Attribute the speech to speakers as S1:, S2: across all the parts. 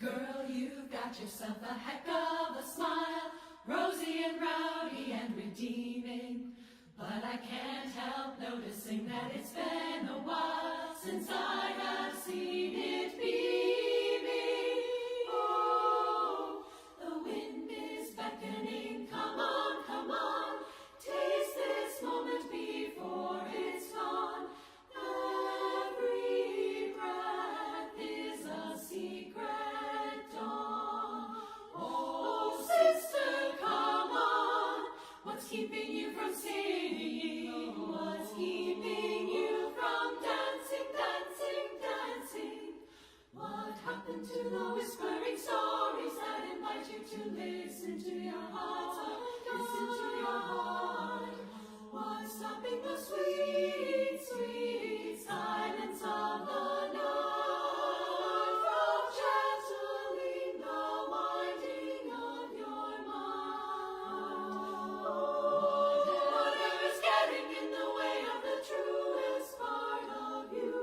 S1: Girl, you've got yourself a heck of a smile, rosy and rowdy and redeeming. But I can't help noticing that it's been a while since I have seen it beaming. Oh, the wind is beckoning, come on, taste this moment before it's gone. Every breath is a secret dawn. Oh, sister, come on, what's keeping you from singing? What's keeping you from dancing, dancing, dancing? What happened to the whispering stories that invite you to listen to your heart? Listen to your heart. What's stopping the sweet, sweet silence of the night from channeling the winding of your mind? Whatever's getting in the way of the truest part of you,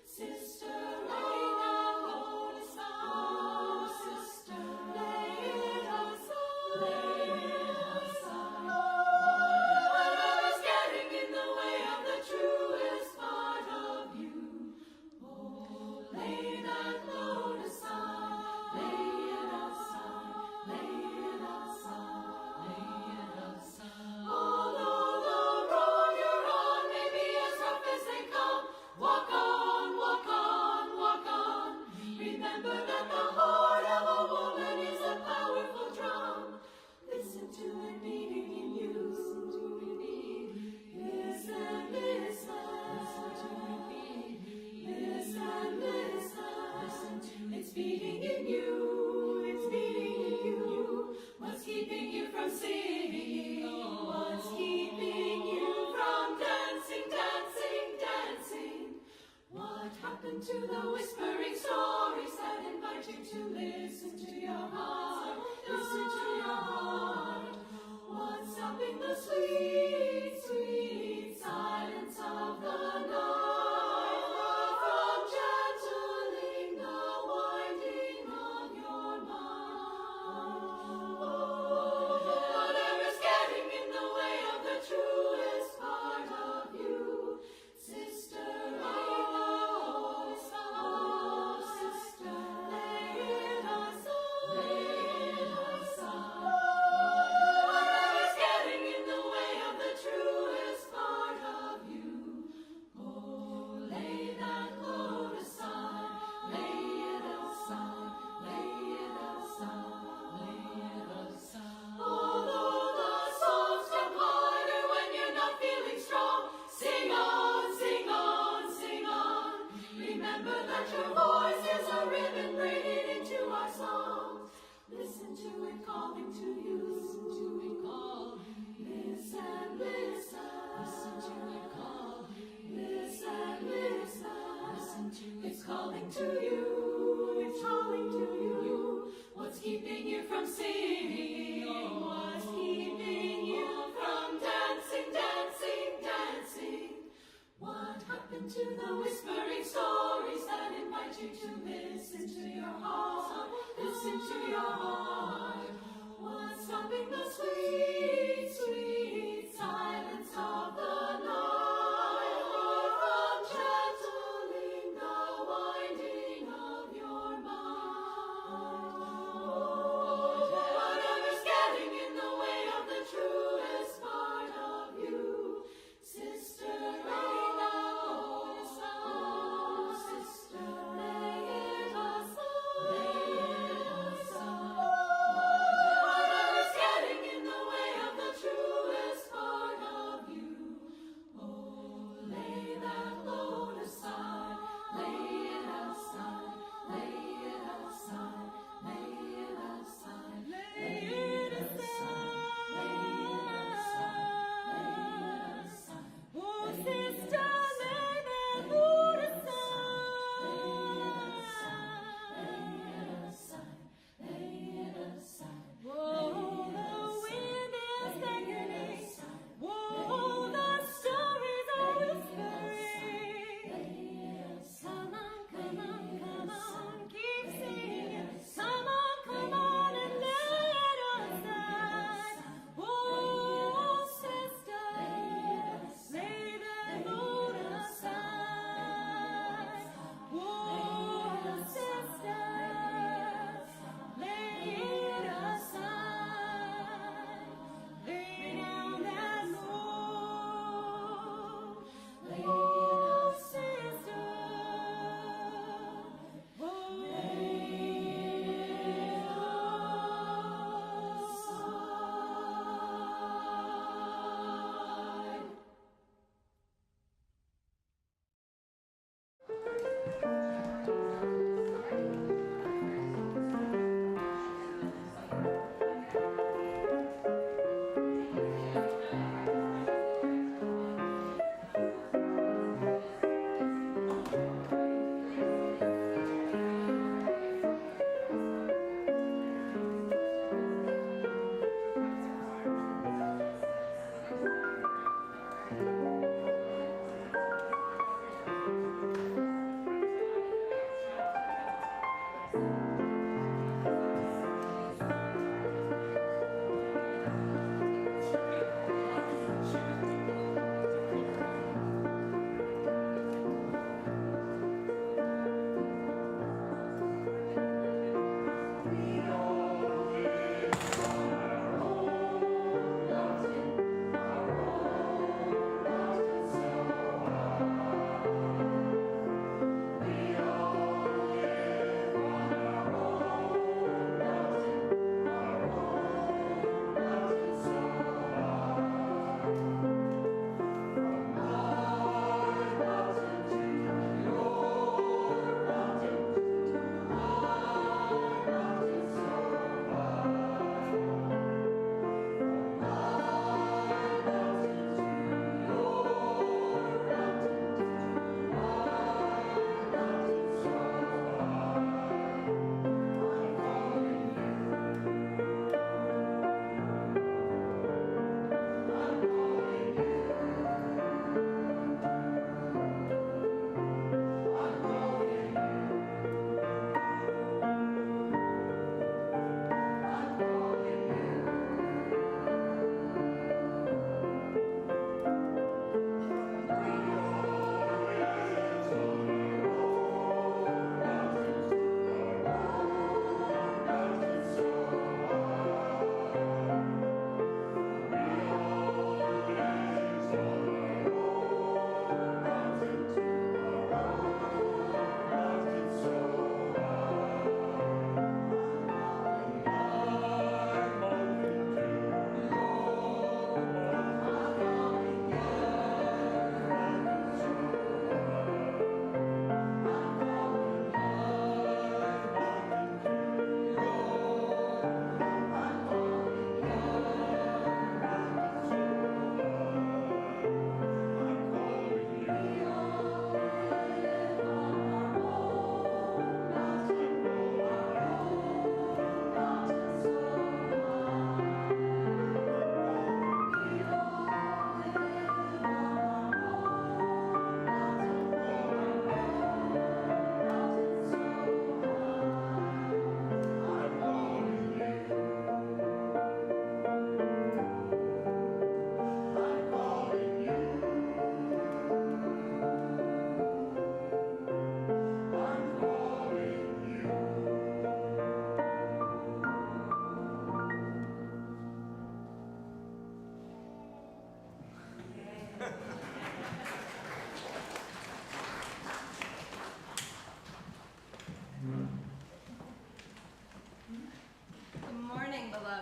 S1: sister, lay that load aside. Oh, sister, lay it aside. Lay it aside. Whatever's getting in the way of the truest part of you, oh, lay that load aside. Lay it aside. Lay it aside. Lay it aside. Although the road you're on may be as rough as they come, walk on, walk on, walk on. Remember that the heart of a woman is a powerful drum. Listen to it beating in you. Listen to it beating. Listen, listen. Listen to it beating. Listen, listen. Listen to it. It's beating in you. It's beating in you. What's keeping you from singing? What's keeping you from dancing, dancing, dancing? What happened to the whispering stories that invite you to listen to your heart? Listen to your heart. What's stopping the sweet, sweet silence of the night from channeling the winding of your mind? Whatever's getting in the way of the truest part of you, sister, lay it aside. Oh, sister, lay it aside.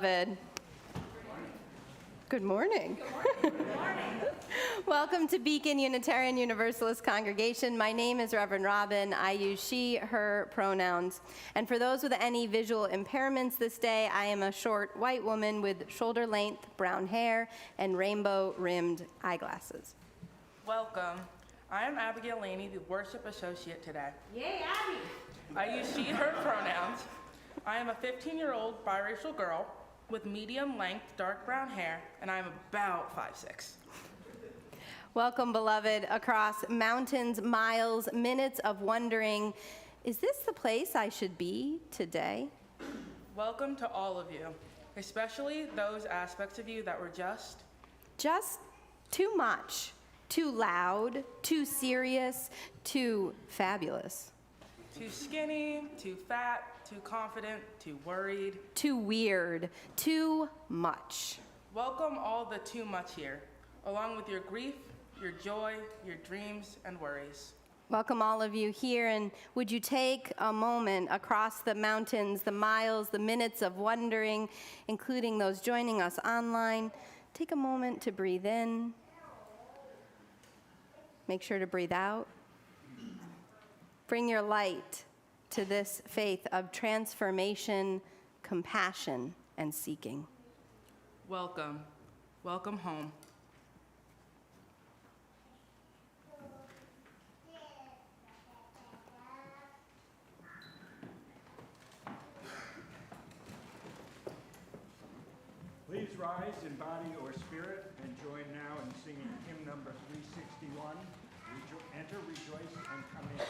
S2: beloved. Good morning. Good morning. Welcome to Beacon Unitarian Universalist Congregation. My name is Reverend Robin. I use she, her pronouns. And for those with any visual impairments this day, I am a short white woman with shoulder-length brown hair and rainbow-rimmed eyeglasses.
S3: Welcome. I am Abigail Laney, the worship associate today.
S2: Yay, Abby!
S3: I use she, her pronouns. I am a 15-year-old biracial girl with medium-length dark brown hair, and I am about 5'6".
S2: Welcome, beloved, across mountains, miles, minutes of wondering, is this the place I should be today?
S3: Welcome to all of you, especially those aspects of you that were just
S2: too much, too loud, too serious, too fabulous.
S3: too skinny, too fat, too confident, too worried.
S2: Too weird, too much.
S3: Welcome all the too much here, along with your grief, your joy, your dreams, and worries.
S2: Welcome all of you here, and would you take a moment across the mountains, the miles, the minutes of wondering, including those joining us online, take a moment to breathe in. Make sure to breathe out. Bring your light to this faith of transformation, compassion, and seeking.
S3: Welcome. Welcome home.
S4: Please rise in body or spirit and join now in singing hymn number 361, Enter, Rejoice, and Come In.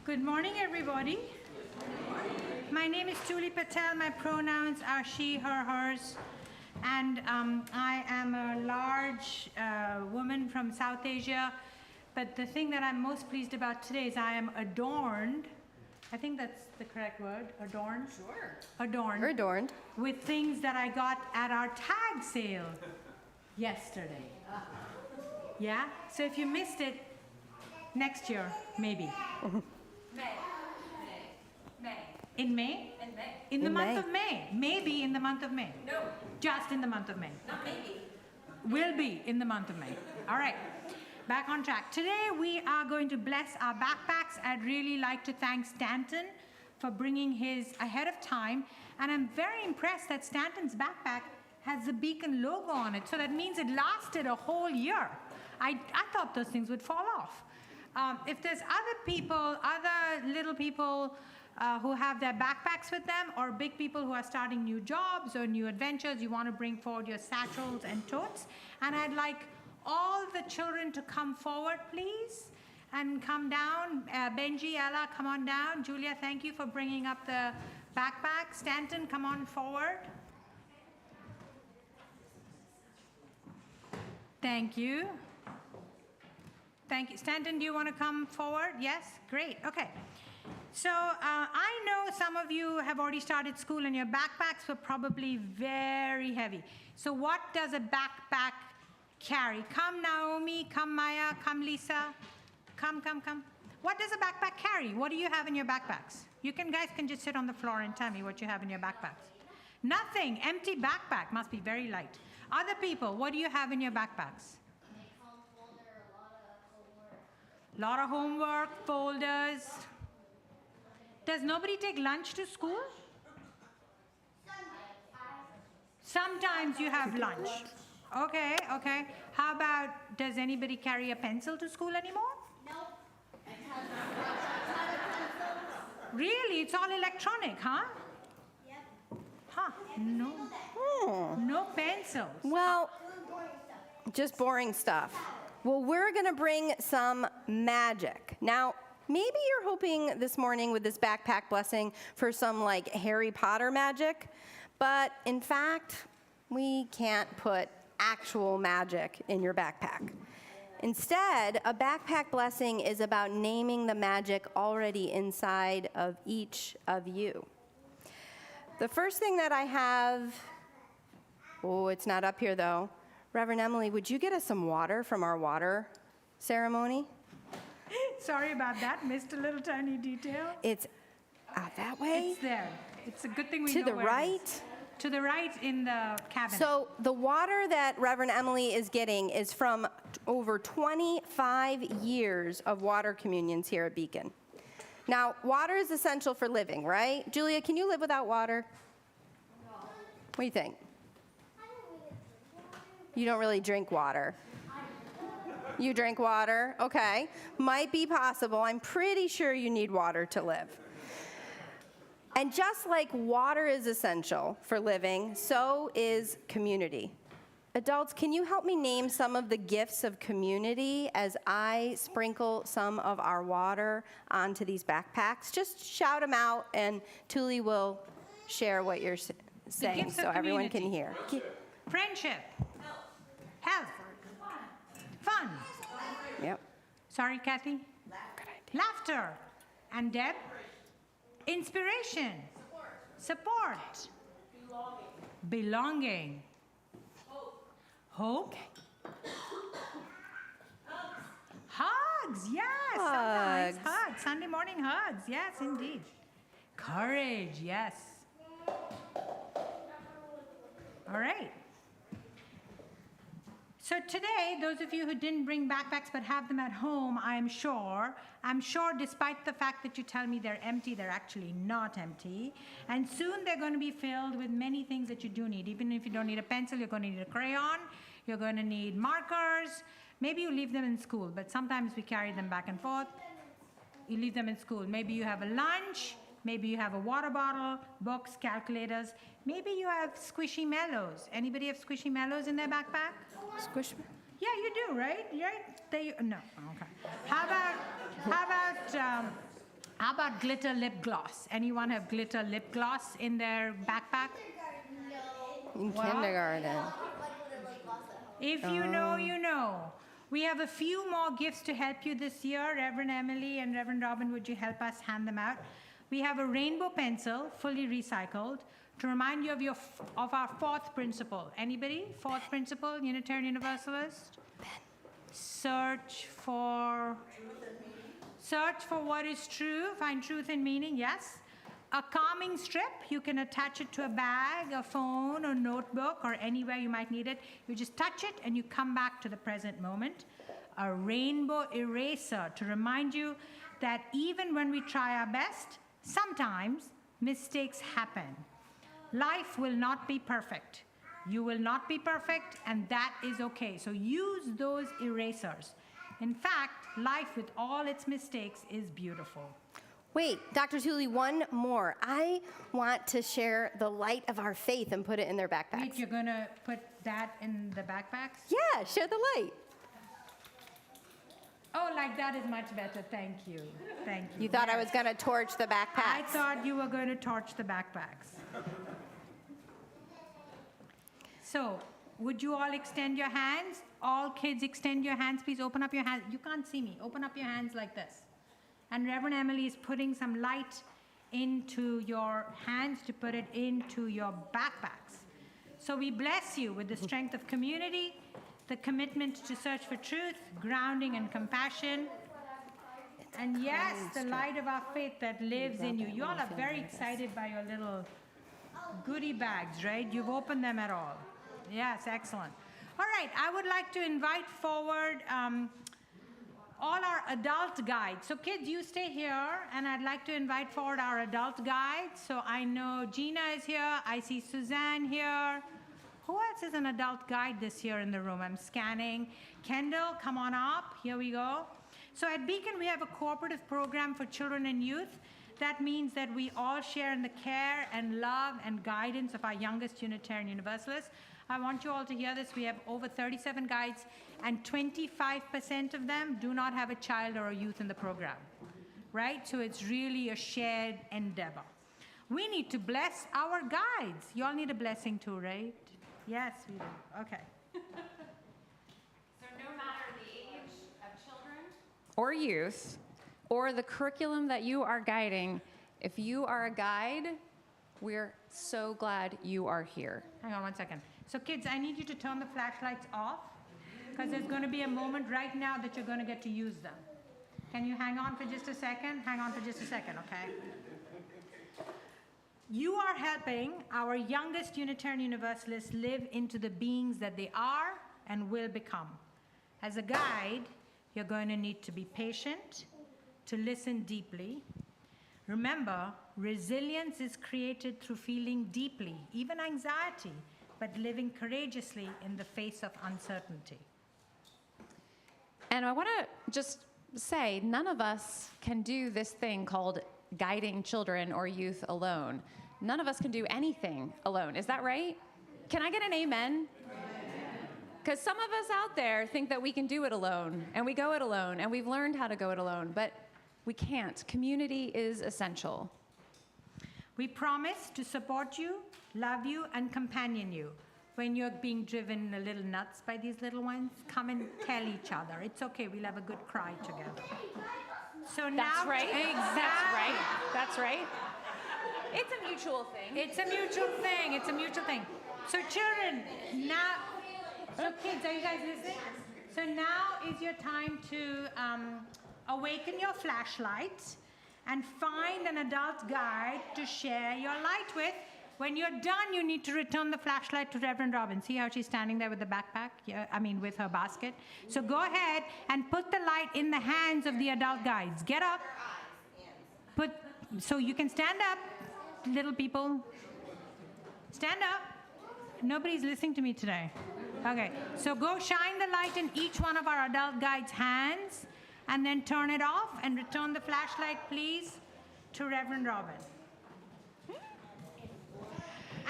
S5: Good morning, everybody. My name is Julie Patel. My pronouns are she, her, hers. And I am a large woman from South Asia. But the thing that I'm most pleased about today is I am adorned. I think that's the correct word, adorned?
S2: Sure.
S5: Adorned.
S2: We're adorned.
S5: With things that I got at our tag sale yesterday. Yeah? So if you missed it, next year, maybe.
S1: May.
S5: In May?
S1: In May.
S5: In the
S2: In
S5: month
S2: May.
S5: of May. Maybe in the month of May.
S1: No,
S5: Just in the month of May.
S1: not maybe.
S5: Will be in the month of May. All right. Back on track. Today we are going to bless our backpacks. I'd really like to thank Stanton for bringing his ahead of time. And I'm very impressed that Stanton's backpack has the Beacon logo on it. So that means it lasted a whole year. I thought those things would fall off. If there's other people, other little people who have their backpacks with them, or big people who are starting new jobs or new adventures, you want to bring forward your satchels and totes. And I'd like all the children to come forward, please, and come down. Benji, Ella, come on down. Julia, thank you for bringing up the backpack. Stanton, come on forward. Thank you. Thank you. Stanton, do you want to come forward? Yes? Great. Okay. So I know some of you have already started school and your backpacks were probably very heavy. So what does a backpack carry? Come Naomi, come Maya, come Lisa. Come. What does a backpack carry? What do you have in your backpacks? You guys can just sit on the floor and tell me what you have in your backpacks. Nothing. Empty backpack. Must be very light. Other people, what do you have in your backpacks? Lot of homework, folders. Does nobody take lunch to school? Sometimes you have lunch. Okay. How about, does anybody carry a pencil to school anymore?
S1: No.
S5: Really? It's all electronic, huh?
S1: Yep.
S5: Huh, no. No pencils.
S2: Well, just boring stuff. Well, we're going to bring some magic. Now, maybe you're hoping this morning with this backpack blessing for some like Harry Potter magic, but in fact, we can't put actual magic in your backpack. Instead, a backpack blessing is about naming the magic already inside of each of you. The first thing that I have, oh, it's not up here though. Reverend Emily, would you get us some water from our water ceremony?
S5: Sorry about that, missed a little tiny detail.
S2: It's out that way?
S5: It's there. It's a good thing we
S2: To
S5: know
S2: the
S5: where it is.
S2: right?
S5: To the right in the cabin.
S2: So the water that Reverend Emily is getting is from over 25 years of water communions here at Beacon. Now, water is essential for living, right? Julia, can you live without water? No. What do you think? You don't really drink water. You drink water? Okay. Might be possible. I'm pretty sure you need water to live. And just like water is essential for living, so is community. Adults, can you help me name some of the gifts of community as I sprinkle some of our water onto these backpacks? Just shout them out, and Tuli will share what you're saying
S5: gifts of
S2: so everyone can
S5: community.
S2: hear.
S5: Friendship. Health. Fun.
S2: Yep.
S5: Sorry, Kathy? Laughter. And Deb? Inspiration. Support. Belonging. Hope. Hugs. Yes. Sometimes. Hugs. Sunday morning hugs. Yes, indeed. Courage. Yes. All right. So today, those of you who didn't bring backpacks but have them at home, I'm sure despite the fact that you tell me they're empty, they're actually not empty. And soon they're going to be filled with many things that you do need. Even if you don't need a pencil, you're going to need a crayon, you're going to need markers. Maybe you leave them in school, but sometimes we carry them back and forth. You leave them in school. Maybe you have a lunch, maybe you have a water bottle, books, calculators. Maybe you have squishy mellows. Anybody have squishy mellows in their backpack?
S2: Squish.
S5: Yeah, you do, right? No, okay. How about glitter lip gloss? Anyone have glitter lip gloss in their backpack?
S2: In
S5: Well,
S2: kindergarten.
S5: If you know, you know. We have a few more gifts to help you this year. Reverend Emily and Reverend Robin, would you help us hand them out? We have a rainbow pencil, fully recycled, to remind you of our fourth principle. Anybody? Fourth principle, Unitarian Universalist? Search for what is true, find truth in meaning, yes. A calming strip, you can attach it to a bag, a phone, a notebook, or anywhere you might need it. You just touch it and you come back to the present moment. A rainbow eraser to remind you that even when we try our best, sometimes mistakes happen. Life will not be perfect. You will not be perfect, and that is okay. So use those erasers. In fact, life with all its mistakes is beautiful.
S2: Wait, Dr. Tuli, one more. I want to share the light of our faith and put it in their backpacks.
S5: Wait, you're going to put that in the backpacks?
S2: Yeah, share the light.
S5: Oh, like that is much better. Thank you. Thank you.
S2: You thought I
S5: Yes.
S2: was going to torch the
S5: I
S2: backpacks.
S5: thought you were going to torch the backpacks. So, would you all extend your hands? All kids extend your hands, please. Open up your hands. You can't see me. Open up your hands like this. And Reverend Emily is putting some light into your hands to put it into your backpacks. So we bless you with the strength of community, the commitment to search for truth, grounding and compassion, and yes, the light of our faith that lives in you. You all are very excited by your little goodie bags, right? You've opened them at all. Yes, excellent. All right, I would like to invite forward all our adult guides. So kids, you stay here, and I'd like to invite forward our adult guides. So I know Gina is here. I see Suzanne here. Who else is an adult guide this year in the room? I'm scanning. Kendall, come on up. Here we go. So at Beacon, we have a cooperative program for children and youth. That means that we all share in the care and love and guidance of our youngest Unitarian Universalists. I want you all to hear this. We have over 37 guides, and 25% of them do not have a child or a youth in the program, right? So it's really a shared endeavor. We need to bless our guides. You all need a blessing too, right? Yes, we do. Okay.
S6: So no matter the age of children or youth, or the curriculum that you are guiding, if you are a guide, we're so glad you are here.
S5: Hang on one second. So kids, I need you to turn the flashlights off, because there's going to be a moment right now that you're going to get to use them. Can you hang on for just a second? Hang on for just a second, okay? You are helping our youngest Unitarian Universalists live into the beings that they are and will become. As a guide, you're going to need to be patient, to listen deeply. Remember, resilience is created through feeling deeply, even anxiety, but living courageously in the face of uncertainty.
S6: And I want to just say, none of us can do this thing called guiding children or youth alone. None of us can do anything alone. Is that right? Can I get an amen? Because some of us out there think that we can do it alone, and we go it alone, and we've learned how to go it alone, but we can't. Community is essential.
S5: We promise to support you, love you, and companion you. When you're being driven a little nuts by these little ones, come and tell each other. It's okay, we'll have a good cry together. So now,
S6: That's right.
S5: Exactly.
S6: That's right. That's right. It's a mutual thing.
S5: It's a mutual thing. It's a mutual thing. So children, now, so kids, are you guys listening? So now is your time to awaken your flashlights and find an adult guide to share your light with. When you're done, you need to return the flashlight to Reverend Robin. See how she's standing there with the backpack? Yeah, I mean, with her basket. So go ahead and put the light in the hands of the adult guides. Get up. So you can stand up, little people. Stand up. Nobody's listening to me today. Okay, so go shine the light in each one of our adult guides' hands, and then turn it off and return the flashlight, please, to Reverend Robin.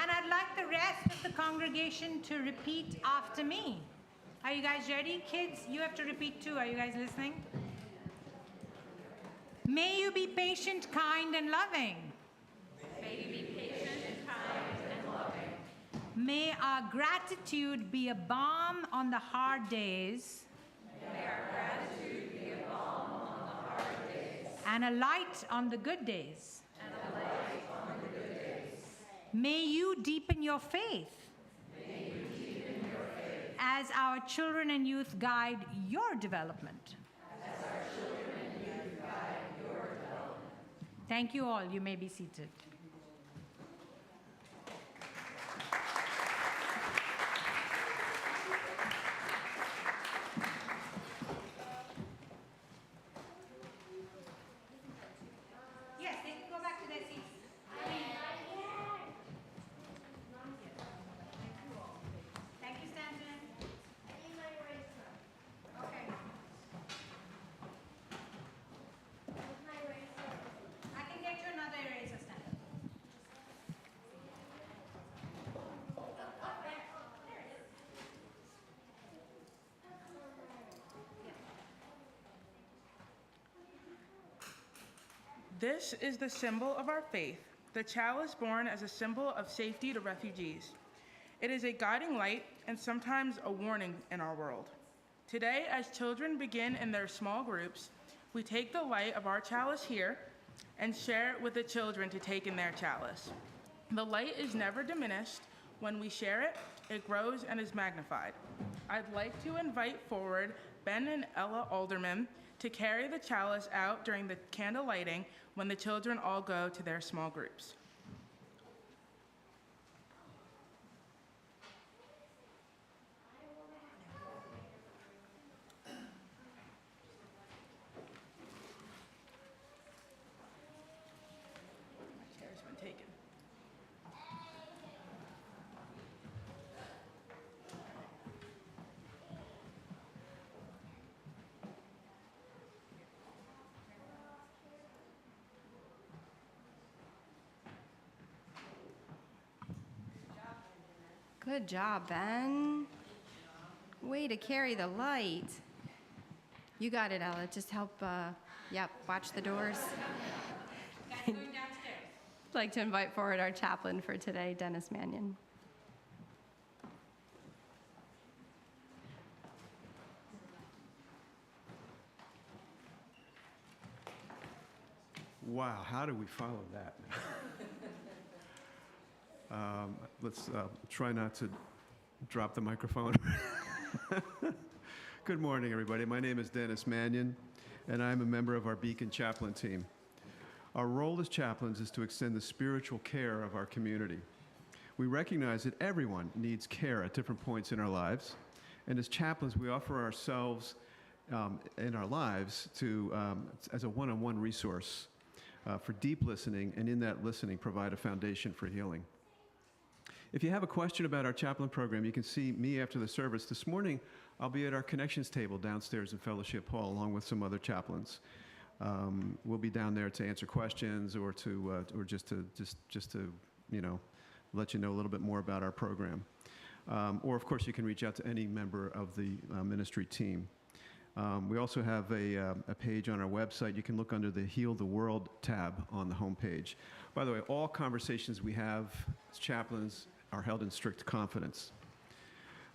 S5: And I'd like the rest of the congregation to repeat after me. Are you guys ready? Kids, you have to repeat too. Are you guys listening? May you be patient, kind, and loving.
S6: May you be patient, kind, and loving.
S5: May our gratitude be a balm on the hard days.
S6: May our gratitude be a balm on the hard days.
S5: And a light on the good days.
S6: And a light on the good days.
S5: May you deepen your faith.
S6: May you deepen your faith.
S5: As our children and youth guide your development.
S6: As our children and youth guide your development.
S5: Thank you all. You may be seated. Yes, they can go back to their seats. Thank you, Stanton. Okay. I can get you another eraser, Stanton.
S3: This is the symbol of our faith. The chalice born as a symbol of safety to refugees. It is a guiding light and sometimes a warning in our world. Today, as children begin in their small groups, we take the light of our chalice here and share it with the children to take in their chalice. The light is never diminished. When we share it, it grows and is magnified. I'd like to invite forward Ben and Ella Alderman to carry the chalice out during the candle lighting when the children all go to their small groups. My chair's been taken.
S2: Good job, Ben. Way to carry the light. You got it, Ella. Just help, watch the doors. I'd like to invite forward our chaplain for today, Dennis Mannion.
S7: Wow, how do we follow that? Let's try not to drop the microphone. Good morning, everybody. My name is Dennis Mannion, and I'm a member of our Beacon Chaplain team. Our role as chaplains is to extend the spiritual care of our community. We recognize that everyone needs care at different points in our lives, and as chaplains, we offer ourselves in our lives as a one-on-one resource for deep listening, and in that listening, provide a foundation for healing. If you have a question about our chaplain program, you can see me after the service. This morning, I'll be at our connections table downstairs in Fellowship Hall, along with some other chaplains. We'll be down there to answer questions or just to let you know a little bit more about our program. Or of course, you can reach out to any member of the ministry team. We also have a page on our website. You can look under the Heal the World tab on the homepage. By the way, all conversations we have as chaplains are held in strict confidence.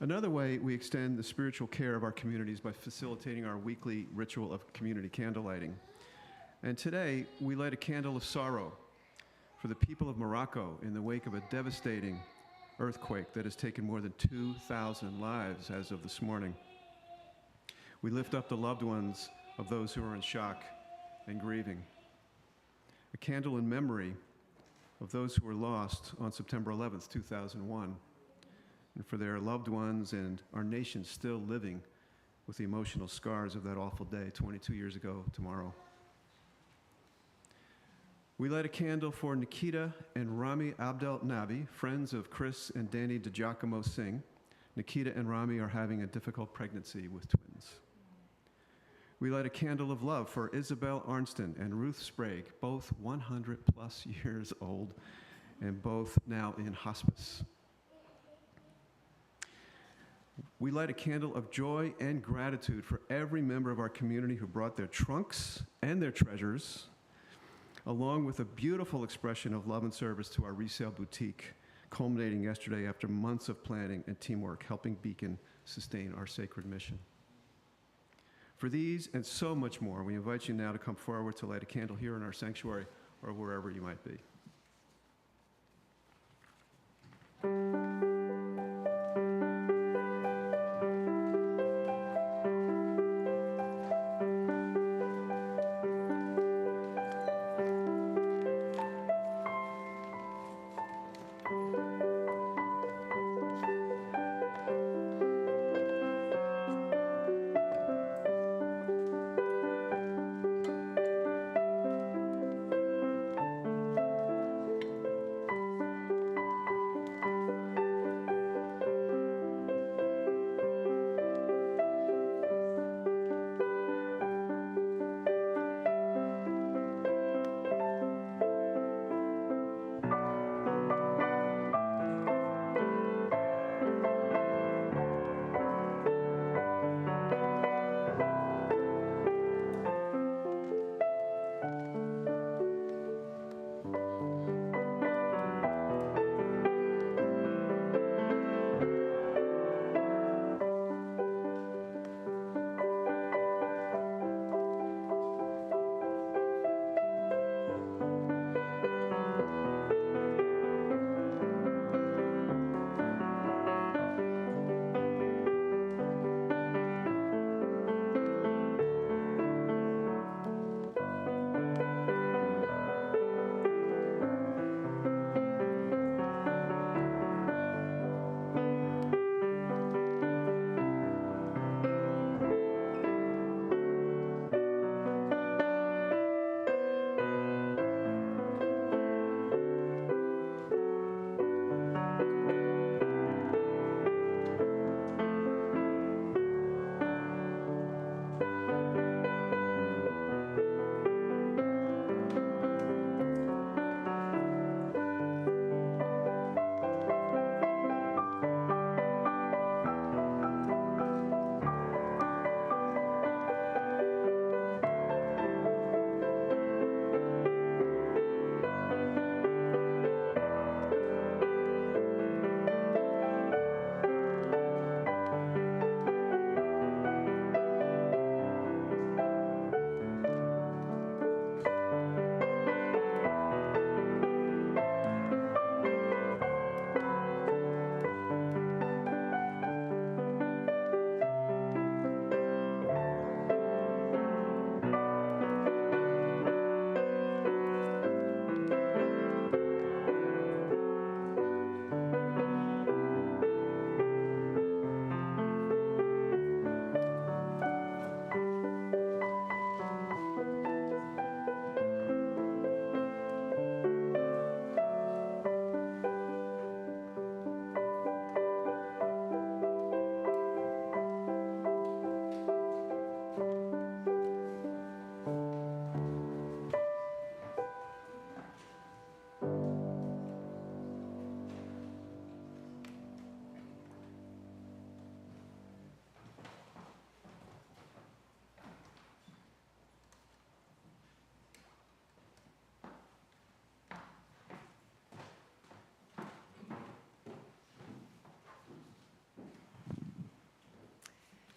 S7: Another way we extend the spiritual care of our communities by facilitating our weekly ritual of community candle lighting. And today, we light a candle of sorrow for the people of Morocco in the wake of a devastating earthquake that has taken more than 2,000 lives as of this morning. We lift up the loved ones of those who are in shock and grieving. A candle in memory of those who were lost on September 11th, 2001, and for their loved ones and our nation still living with the emotional scars of that awful day 22 years ago tomorrow. We light a candle for Nikita and Rami Abdel Nabi, friends of Chris and Danny DiGiacomo Singh. Nikita and Rami are having a difficult pregnancy with twins. We light a candle of love for Isabel Arnston and Ruth Sprague, both 100 plus years old and both now in hospice. We light a candle of joy and gratitude for every member of our community who brought their trunks and their treasures, along with a beautiful expression of love and service to our resale boutique, culminating yesterday after months of planning and teamwork, helping Beacon sustain our sacred mission. For these and so much more, we invite you now to come forward to light a candle here in our sanctuary or wherever you might be.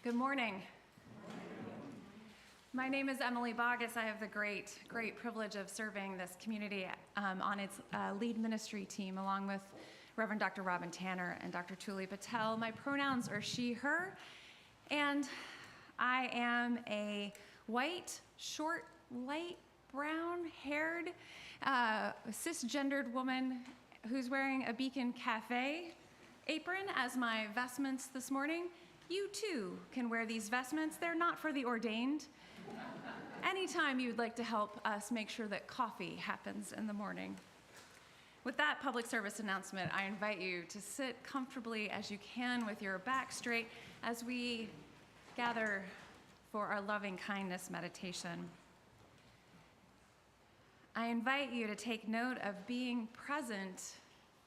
S6: Good morning. My name is Emily Bogus. I have the great privilege of serving this community on its lead ministry team, along with Reverend Dr. Robin Tanner and Dr. Tuli Patel. My pronouns are she, her, and I am a white, short, light brown-haired, cisgendered woman who's wearing a Beacon Cafe apron as my vestments this morning. You too can wear these vestments. They're not for the ordained. Anytime you'd like to help us make sure that coffee happens in the morning. With that public service announcement, I invite you to sit comfortably as you can with your back straight as we gather for our loving kindness meditation. I invite you to take note of being present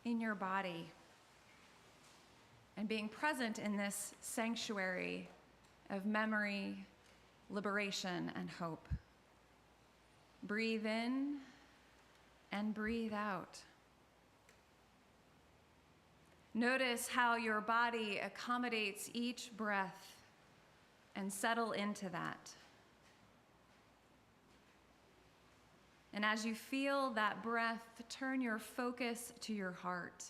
S6: in your body and being present in this sanctuary of memory, liberation, and hope. Breathe in and breathe out. Notice how your body accommodates each breath and settle into that. And as you feel that breath, turn your focus to your heart.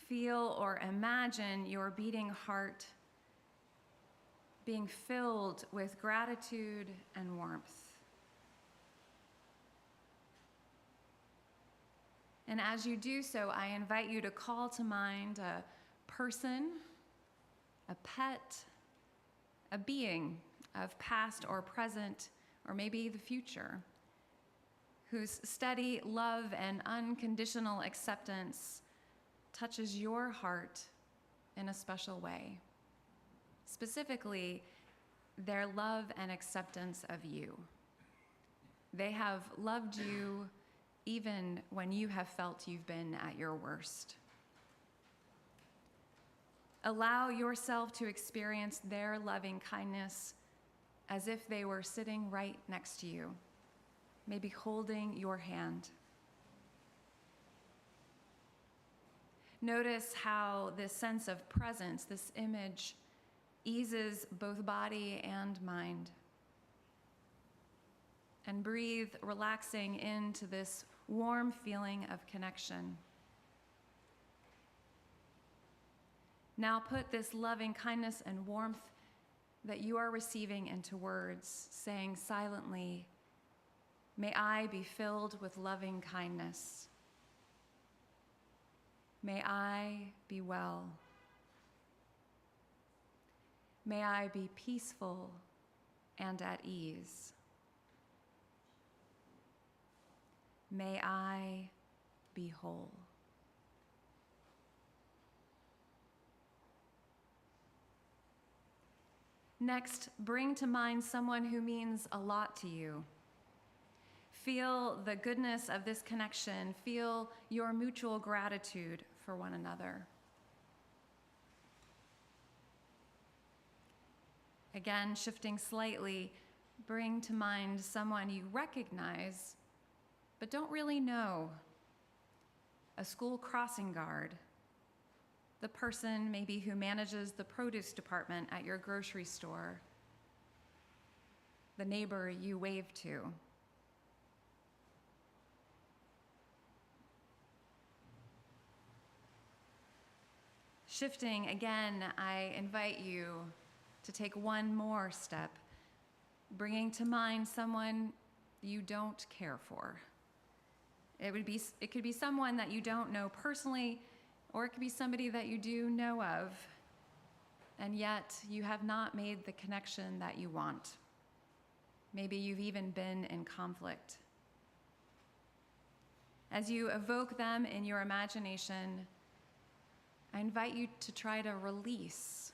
S6: Feel or imagine your beating heart being filled with gratitude and warmth. And as you do so, I invite you to call to mind a person, a pet, a being of past or present, or maybe the future, whose steady love and unconditional acceptance touches your heart in a special way. Specifically, their love and acceptance of you. They have loved you even when you have felt you've been at your worst. Allow yourself to experience their loving kindness as if they were sitting right next to you, maybe holding your hand. Notice how this sense of presence, this image, eases both body and mind. And breathe, relaxing into this warm feeling of connection. Now put this loving kindness and warmth that you are receiving into words, saying silently, "May I be filled with loving kindness. May I be well. May I be peaceful and at ease. May I be whole." Next, bring to mind someone who means a lot to you. Feel the goodness of this connection. Feel your mutual gratitude for one another. Again, shifting slightly, bring to mind someone you recognize but don't really know. A school crossing guard, the person maybe who manages the produce department at your grocery store, the neighbor you wave to. Shifting again, I invite you to take one more step, bringing to mind someone you don't care for. It could be someone that you don't know personally, or it could be somebody that you do know of, and yet you have not made the connection that you want. Maybe you've even been in conflict. As you evoke them in your imagination, I invite you to try to release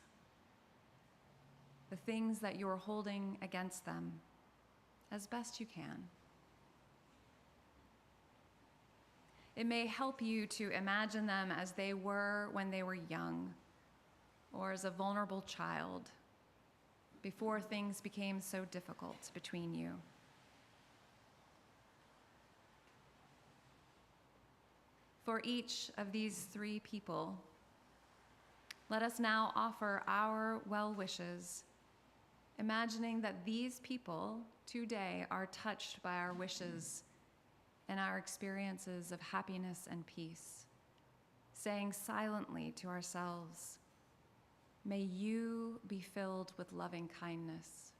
S6: the things that you're holding against them as best you can. It may help you to imagine them as they were when they were young, or as a vulnerable child, before things became so difficult between you. For each of these three people, Let us now offer our well wishes, imagining that these people today are touched by our wishes and our experiences of happiness and peace, saying silently to ourselves, "May you be filled with loving kindness.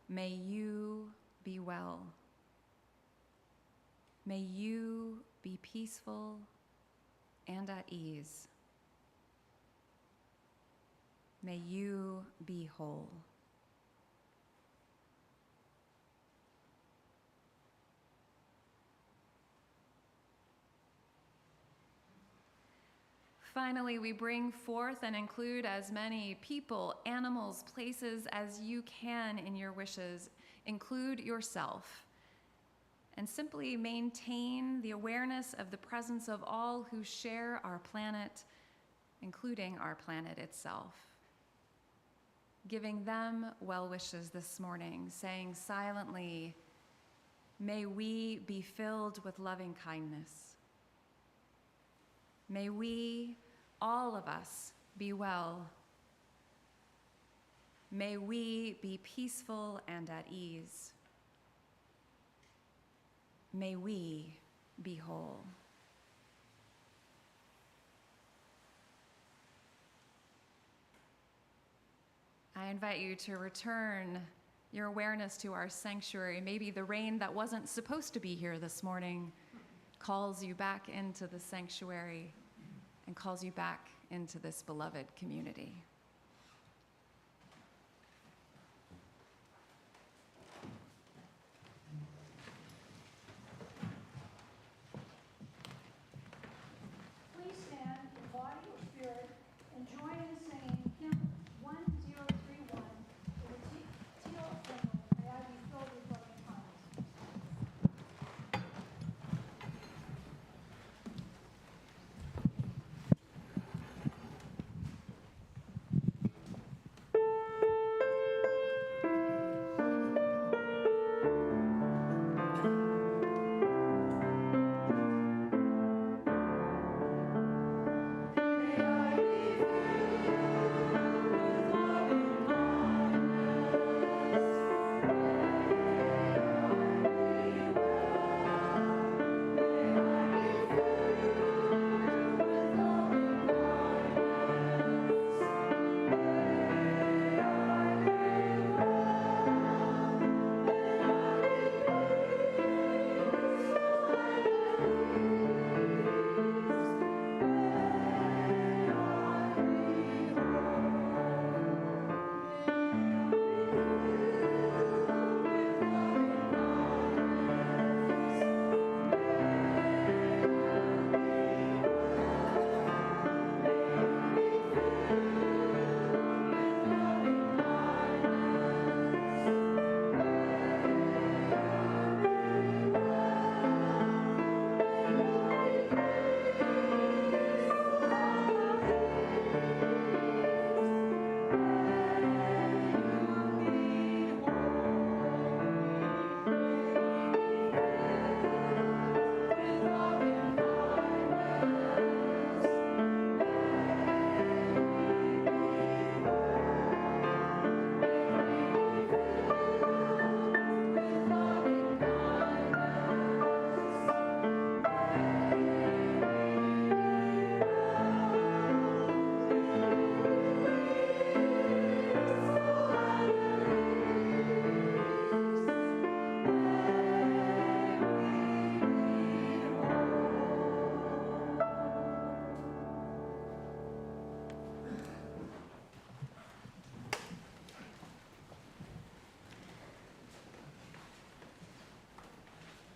S6: May you be well. May you be peaceful and at ease. May you be whole." Finally, we bring forth and include as many people, animals, places as you can in your wishes. Include yourself. And simply maintain the awareness of the presence of all who share our planet, including our planet itself. Giving them well wishes this morning, saying silently, "May we be filled with loving kindness. May we, all of us, be well. May we be peaceful and at ease. May we be whole." I invite you to return your awareness to our sanctuary. Maybe the rain that wasn't supposed to be here this morning calls you back into the sanctuary and calls you back into this beloved community.
S8: Please stand in body or spirit and join in singing hymn 1031 in the Teal Hymnal, "May I Be Filled with Loving Kindness."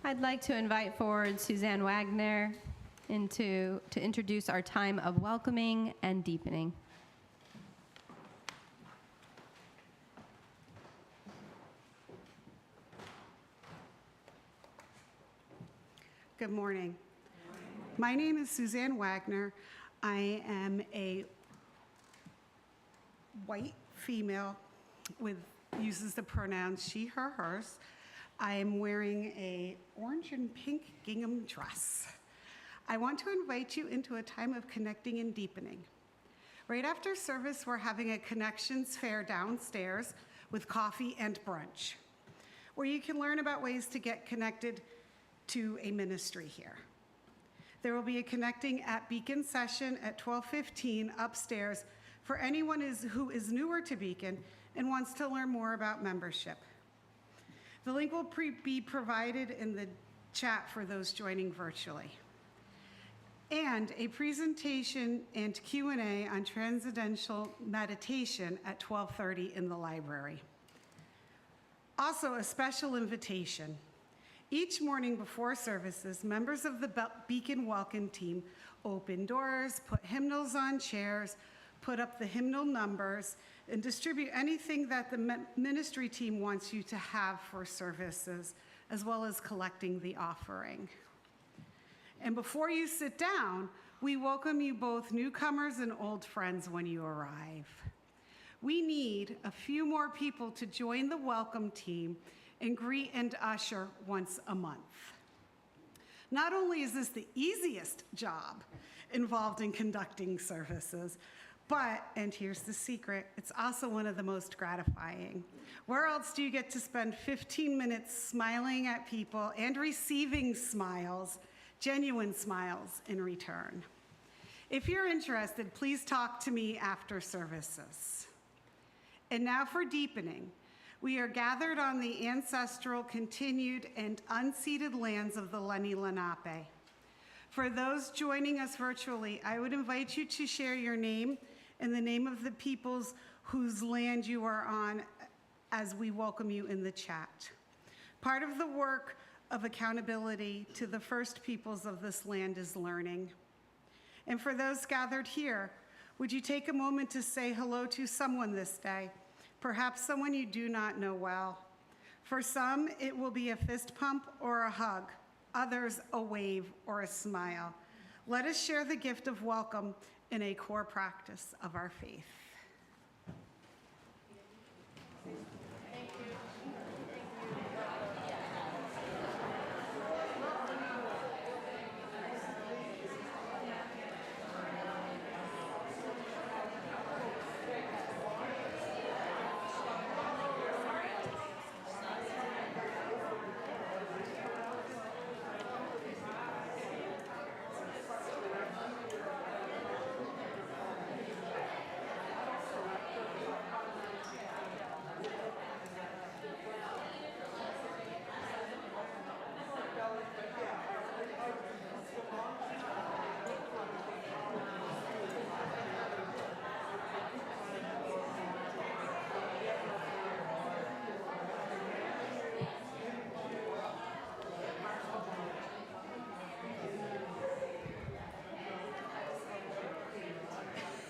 S2: I'd like to invite forward Suzanne Wagner to introduce our time of welcoming and deepening.
S9: Good morning. My name is Suzanne Wagner. I am a white female with uses the pronouns she, her, hers. I am wearing a orange and pink gingham dress. I want to invite you into a time of connecting and deepening. Right after service, we're having a Connections Fair downstairs with coffee and brunch, where you can learn about ways to get connected to a ministry here. There will be a Connecting at Beacon session at 12:15 upstairs for anyone who is newer to Beacon and wants to learn more about membership. The link will be provided in the chat for those joining virtually. And a presentation and Q&A on transcendental meditation at 12:30 in the library. Also, a special invitation. Each morning before services, members of the Beacon Welcome Team open doors, put hymnals on chairs, put up the hymnal numbers, and distribute anything that the ministry team wants you to have for services, as well as collecting the offering. And before you sit down, we welcome you both newcomers and old friends when you arrive. We need a few more people to join the welcome team and greet and usher once a month. Not only is this the easiest job involved in conducting services, but, and here's the secret, it's also one of the most gratifying. Where else do you get to spend 15 minutes smiling at people and receiving smiles, genuine smiles in return? If you're interested, please talk to me after services. And now for deepening. We are gathered on the ancestral, continued, and unceded lands of the Lenni Lenape. For those joining us virtually, I would invite you to share your name and the name of the peoples whose land you are on as we welcome you in the chat. Part of the work of accountability to the first peoples of this land is learning. And for those gathered here, would you take a moment to say hello to someone this day? Perhaps someone you do not know well. For some, it will be a fist pump or a hug. Others, a wave or a smile. Let us share the gift of welcome in a core practice of our faith.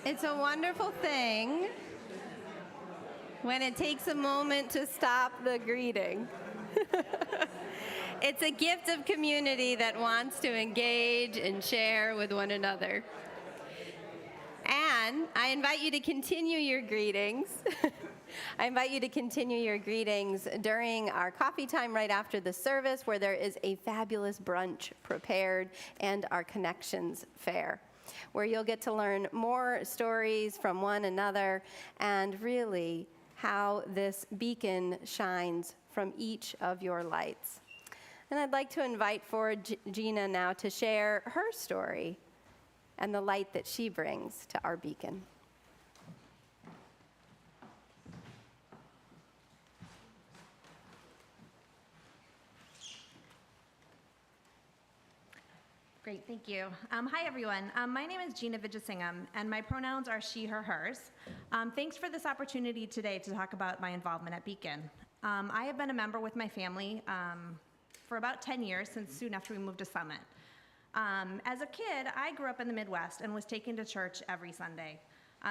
S2: It's a wonderful thing when it takes a moment to stop the greeting. It's a gift of community that wants to engage and share with one another. And I invite you to continue your greetings. I invite you to continue your greetings during our coffee time right after the service, where there is a fabulous brunch prepared, and our Connections Fair, where you'll get to learn more stories from one another and really how this beacon shines from each of your lights. And I'd like to invite forward Gina now to share her story and the light that she brings to our beacon.
S10: Great, thank you. Hi, everyone. My name is Gina Vijayasingham, and my pronouns are she, her, hers. Thanks for this opportunity today to talk about my involvement at Beacon. I have been a member with my family for about 10 years, since soon after we moved to Summit. As a kid, I grew up in the Midwest and was taken to church every Sunday.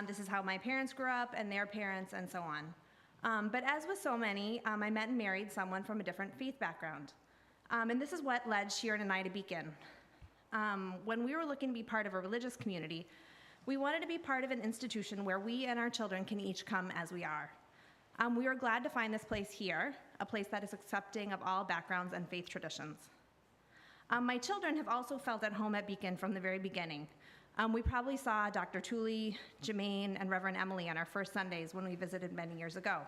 S10: This is how my parents grew up, and their parents, and so on. But as with so many, I met and married someone from a different faith background. And this is what led Sheeran and I to Beacon. When we were looking to be part of a religious community, we wanted to be part of an institution where we and our children can each come as we are. We were glad to find this place here, a place that is accepting of all backgrounds and faith traditions. My children have also felt at home at Beacon from the very beginning. We probably saw Dr. Tooley, Jermaine, and Reverend Emily on our first Sundays when we visited many years ago.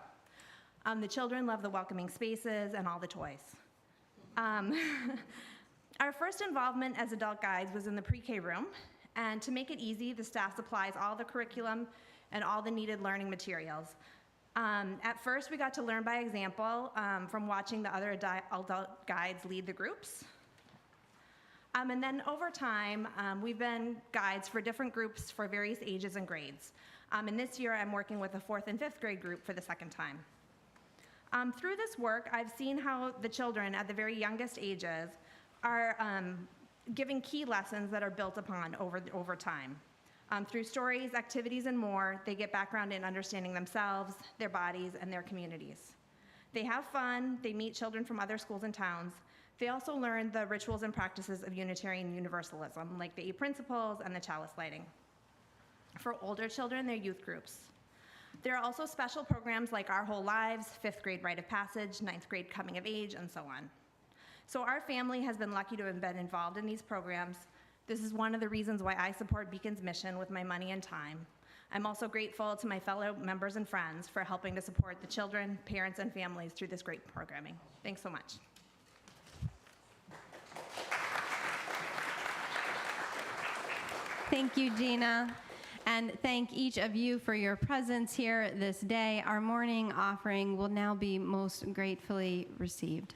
S10: The children love the welcoming spaces and all the toys. Our first involvement as adult guides was in the pre-K room, and to make it easy, the staff supplies all the curriculum and all the needed learning materials. At first, we got to learn by example from watching the other adult guides lead the groups. And then over time, we've been guides for different groups for various ages and grades. And this year, I'm working with a 4th and 5th grade group for the second time. Through this work, I've seen how the children at the very youngest ages are giving key lessons that are built upon over time. Through stories, activities, and more, they get background in understanding themselves, their bodies, and their communities. They have fun, they meet children from other schools and towns. They also learn the rituals and practices of Unitarian Universalism, like the 8 principles and the chalice lighting. For older children, they're youth groups. There are also special programs like Our Whole Lives, 5th grade Rite of Passage, 9th grade Coming of Age, and so on. So our family has been lucky to have been involved in these programs. This is one of the reasons why I support Beacon's mission with my money and time. I'm also grateful to my fellow members and friends for helping to support the children, parents, and families through this great programming. Thanks so much.
S2: Thank you, Gina. And thank each of you for your presence here this day. Our morning offering will now be most gratefully received.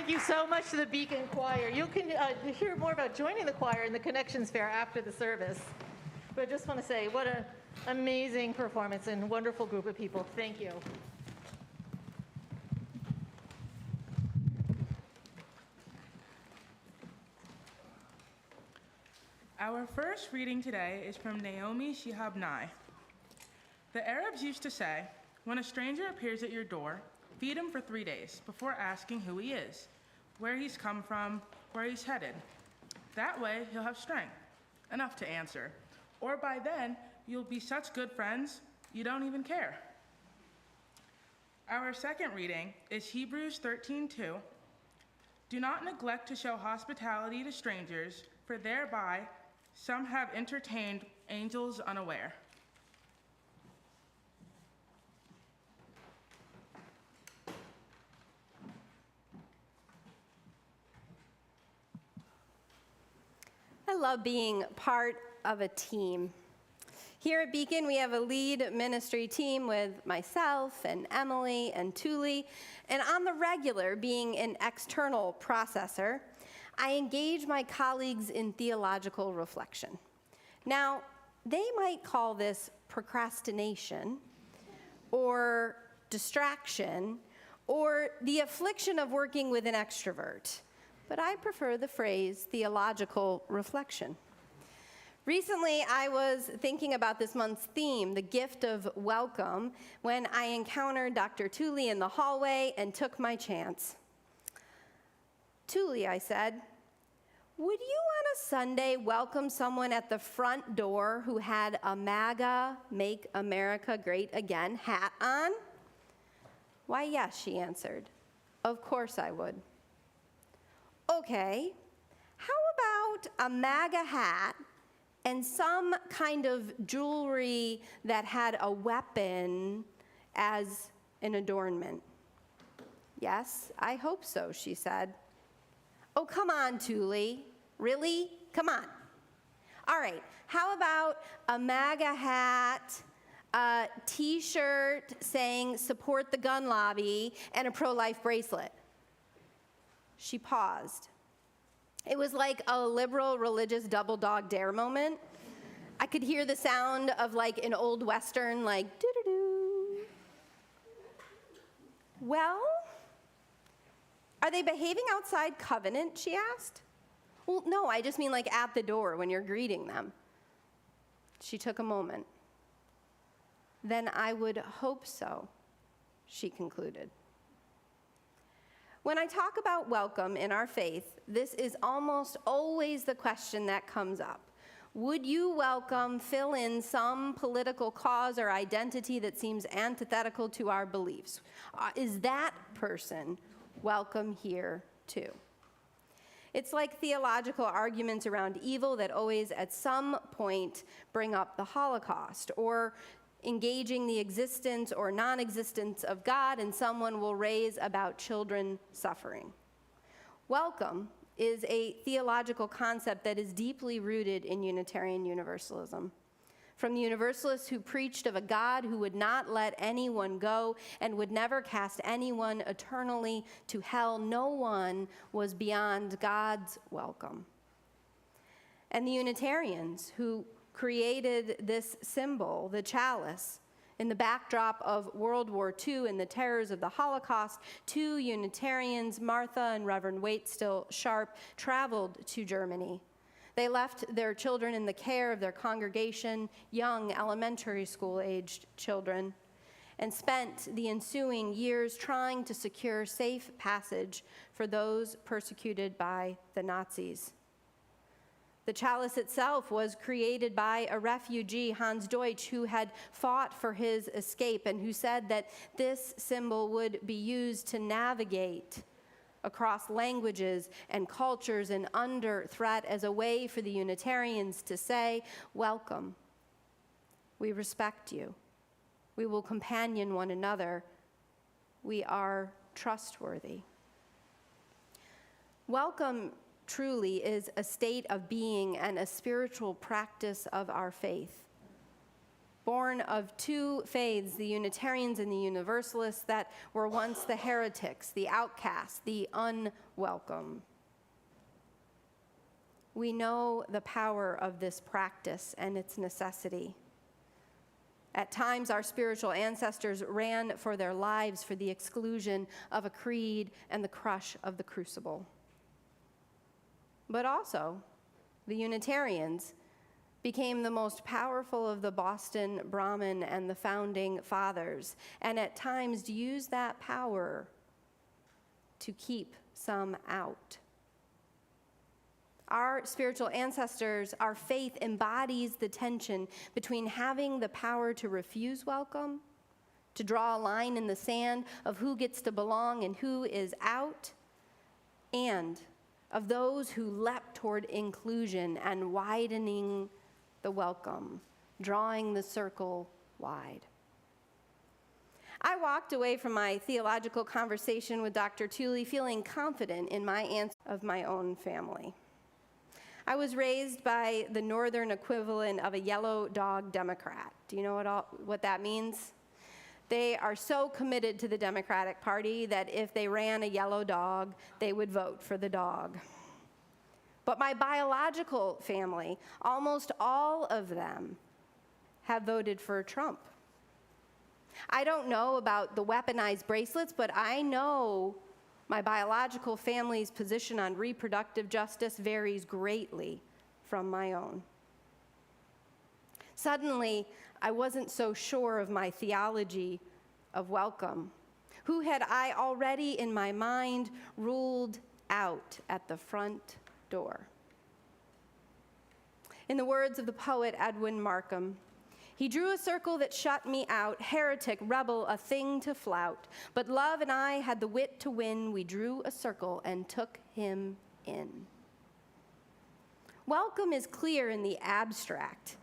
S11: thank you so much to the Beacon Choir. You can hear more about joining the choir in the Connections Fair after the service. But I just want to say, what an amazing performance and wonderful group of people. Thank you.
S3: Our first reading today is from Naomi Shihab Nye. The Arabs used to say, when a stranger appears at your door, feed him for 3 days before asking who he is, where he's come from, where he's headed. That way, he'll have strength, enough to answer. Or by then, you'll be such good friends, you don't even care. Our second reading is Hebrews 13:2. Do not neglect to show hospitality to strangers, for thereby some have entertained angels unaware.
S2: I love being part of a team. Here at Beacon, we have a lead ministry team with myself and Emily and Thule, and on the regular, being an external processor, I engage my colleagues in theological reflection. Now, they might call this procrastination, or distraction, or the affliction of working with an extrovert, but I prefer the phrase theological reflection. Recently, I was thinking about this month's theme, the gift of welcome, when I encountered Dr. Thule in the hallway and took my chance. Thule, I said, would you on a Sunday welcome someone at the front door who had a MAGA, Make America Great Again hat on? Why, yes, she answered. Of course I would. Okay, how about a MAGA hat and some kind of jewelry that had a weapon as an adornment? Yes, I hope so, she said. Oh, come on, Thule. Really? Come on. All right, how about a MAGA hat, a t-shirt saying support the gun lobby, and a pro-life bracelet? She paused. It was like a liberal religious double dog dare moment. I could hear the sound of like an old Western, like doo-doo-doo. Well, are they behaving outside covenant, she asked. Well, no, I just mean like at the door when you're greeting them. She took a moment. Then I would hope so, she concluded. When I talk about welcome in our faith, this is almost always the question that comes up. Would you welcome, fill in some political cause or identity that seems antithetical to our beliefs? Is that person welcome here too? It's like theological arguments around evil that always at some point bring up the Holocaust, or engaging the existence or non-existence of God, and someone will raise about children suffering. Welcome is a theological concept that is deeply rooted in Unitarian Universalism. From the Universalists who preached of a God who would not let anyone go and would never cast anyone eternally to hell, no one was beyond God's welcome. And the Unitarians who created this symbol, the chalice, in the backdrop of World War II and the terrors of the Holocaust, two Unitarians, Martha and Reverend Waitstill Sharp, traveled to Germany. They left their children in the care of their congregation, young elementary school-aged children, and spent the ensuing years trying to secure safe passage for those persecuted by the Nazis. The chalice itself was created by a refugee, Hans Deutsch, who had fought for his escape and who said that this symbol would be used to navigate across languages and cultures and under threat as a way for the Unitarians to say, welcome. We respect you. We will companion one another. We are trustworthy. Welcome truly is a state of being and a spiritual practice of our faith. born of two faiths, the Unitarians and the Universalists, that were once the heretics, the outcasts, the unwelcome. We know the power of this practice and its necessity. At times, our spiritual ancestors ran for their lives for the exclusion of a creed and the crush of the crucible. But also, the Unitarians became the most powerful of the Boston Brahmin and the founding fathers, and at times used that power to keep some out. Our spiritual ancestors, our faith embodies the tension between having the power to refuse welcome, to draw a line in the sand of who gets to belong and who is out, and of those who leapt toward inclusion and widening the welcome, drawing the circle wide. I walked away from my theological conversation with Dr. Tooley feeling confident in my answer of my own family. I was raised by the northern equivalent of a yellow dog Democrat. Do you know what that means? They are so committed to the Democratic Party that if they ran a yellow dog, they would vote for the dog. But my biological family, almost all of them, have voted for Trump. I don't know about the weaponized bracelets, but I know my biological family's position on reproductive justice varies greatly from my own. Suddenly, I wasn't so sure of my theology of welcome. Who had I already in my mind ruled out at the front door? In the words of the poet Edwin Markham, he drew a circle that shut me out, heretic, rebel, a thing to flout. But love and I had the wit to win. We drew a circle and took him in. Welcome is clear in the abstract.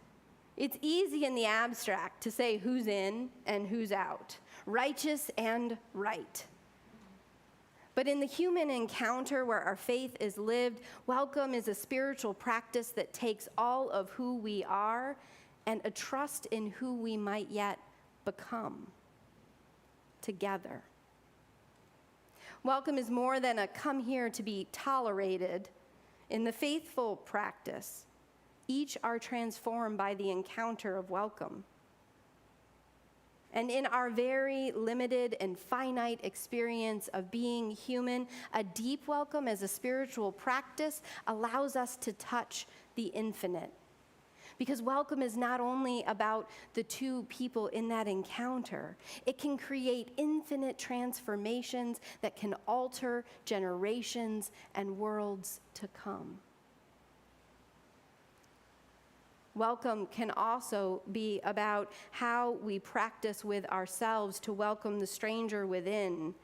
S2: It's easy in the abstract to say who's in and who's out, righteous and right. But in the human encounter where our faith is lived, welcome is a spiritual practice that takes all of who we are and a trust in who we might yet become together. Welcome is more than a come here to be tolerated. In the faithful practice, each are transformed by the encounter of welcome. And in our very limited and finite experience of being human, a deep welcome as a spiritual practice allows us to touch the infinite. Because welcome is not only about the two people in that encounter, it can create infinite transformations that can alter generations and worlds to come. Welcome can also be about how we practice with ourselves to welcome the stranger within